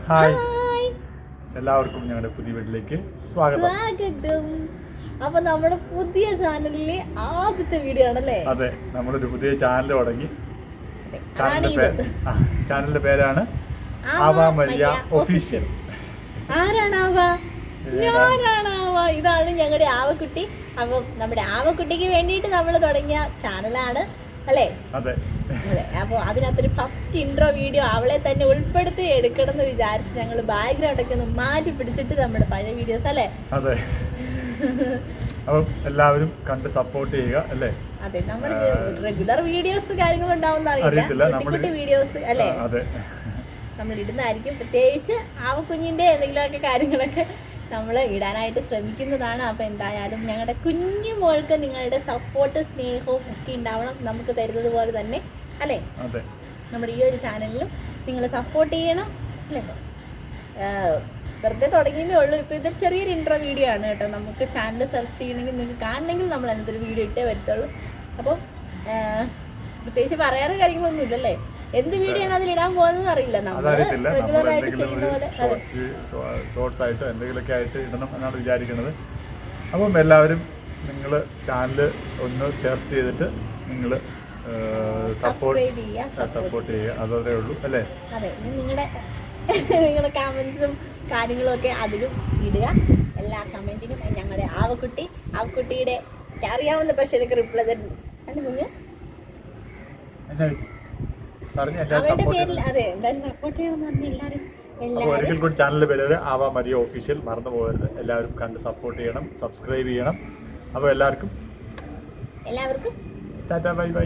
Hi, എല്ലാവർക്കും ഞങ്ങളുടെ പുതിയ വീട്ടിലേക്ക് സ്വാഗതം. അപ്പൊ നമ്മുടെ പുതിയ ചാനലിലെ ആദ്യത്തെ വീഡിയോ ആണല്ലേ? അതെ, നമ്മളൊരു പുതിയ ചാനൽ തുടങ്ങി. ചാനലിന്റെ പേരാണ് ആവ മരിയ ഒഫീഷ്യൽ. ആരാണ് ആവ? ഞാനാണ് ആവ. ഇതാണ് ഞങ്ങളുടെ ആവക്കുട്ടി. അപ്പം നമ്മുടെ ആവക്കുട്ടിക്ക് വേണ്ടിയിട്ട് നമ്മൾ തുടങ്ങിയ ചാനലാണ് അല്ലേ? അതെ. അപ്പോൾ അതിനകത്തൊരു ഫസ്റ്റ് ഇൻട്രോ വീഡിയോ അവളെ തന്നെ ഉൾപ്പെടുത്തി എടുക്കണം എന്ന് വിചാരിച്ച് ഞങ്ങൾ ബാക്ക്ഗ്രൗണ്ട് ഒക്കെ ഒന്ന് മാറ്റി പിടിച്ചിട്ട് നമ്മുടെ പഴയ വീഡിയോസ് അല്ലേ? അതെ. അപ്പം എല്ലാവരും കണ്ട് സപ്പോർട്ട് ചെയ്യുക അല്ലേ? അതെ, നമ്മുടെ റെഗുലർ വീഡിയോസ് കാര്യങ്ങൾ ഉണ്ടാവുന്ന അറിയില്ല, കുട്ടി വീഡിയോസ് അല്ലേ നമ്മൾ ഇടുന്നതായിരിക്കും. പ്രത്യേകിച്ച് ആവക്കുഞ്ഞിന്റെ എന്തെങ്കിലുമൊക്കെ കാര്യങ്ങളൊക്കെ നമ്മൾ ഇടാനായിട്ട് ശ്രമിക്കുന്നതാണ്. അപ്പോൾ എന്തായാലും ഞങ്ങളുടെ കുഞ്ഞു മോൾക്ക് നിങ്ങളുടെ സപ്പോർട്ട് സ്നേഹവും ഒക്കെ ഉണ്ടാവണം, നമുക്ക് തരുന്നത് പോലെ തന്നെ അല്ലേ? നമ്മുടെ ഈ ഒരു ചാനലിലും നിങ്ങൾ സപ്പോർട്ട് ചെയ്യണം അല്ലേ? വെറുതെ തുടങ്ങിയതേ ഉള്ളൂ. ഇപ്പോൾ ഇതൊരു ചെറിയൊരു ഇൻട്രോ വീഡിയോ ആണ് കേട്ടോ. നമുക്ക് ചാനൽ സെർച്ച് ചെയ്യണമെങ്കിൽ നിങ്ങൾക്ക് കാണണമെങ്കിൽ നമ്മൾ അതിനകത്തൊരു വീഡിയോ ഇട്ടേ വരത്തുള്ളൂ. അപ്പം പ്രത്യേകിച്ച് പറയാറ് കാര്യങ്ങളൊന്നും ഇല്ലല്ലേ? എന്ത് വീഡിയോ ആണ് അതിൽ ഇടാൻ പോകുന്നത് അറിയില്ല. നമ്മൾ റെഗുലർ ആയിട്ട് ചെയ്യുന്ന പോലെ ഷോർട്സ് ആയിട്ട് എന്തെങ്കിലുമൊക്കെ ആയിട്ട് ഇടണം എന്നാണ് വിചാരിക്കുന്നത്. അപ്പം എല്ലാവരും നിങ്ങൾ ചാനൽ ഒന്ന് സെർച്ച് ചെയ്തിട്ട് നിങ്ങൾ സപ്പോർട്ട് ചെയ്യുക, അതേ ഉള്ളൂ അല്ലേ? അതെ, നിങ്ങളുടെ കമന്റ്സും കാര്യങ്ങളും ഒക്കെ അതിലും ഇടുക. എല്ലാ കമന്റിനും ഞങ്ങളുടെ ആവക്കുട്ടിയുടെ അറിയാവുന്ന പക്ഷേ എനിക്ക് റിപ്ലൈ തരുന്നു അല്ല കുഞ്ഞ് അവരുടെ പേരിൽ. അതെ, എന്തായാലും സപ്പോർട്ട് ചെയ്യണമെന്ന് പറഞ്ഞ എല്ലാവരും ഒരിക്കൽ കൂടി ചാനലിന്റെ പേര് ആവ മരിയ ഒഫീഷ്യൽ. മറന്നു പോകരുത്, എല്ലാവരും കണ്ട് സപ്പോർട്ട് ചെയ്യണം, സബ്സ്ക്രൈബ് ചെയ്യണം. അപ്പോൾ എല്ലാവർക്കും ടാറ്റാ, ബൈ ബൈ.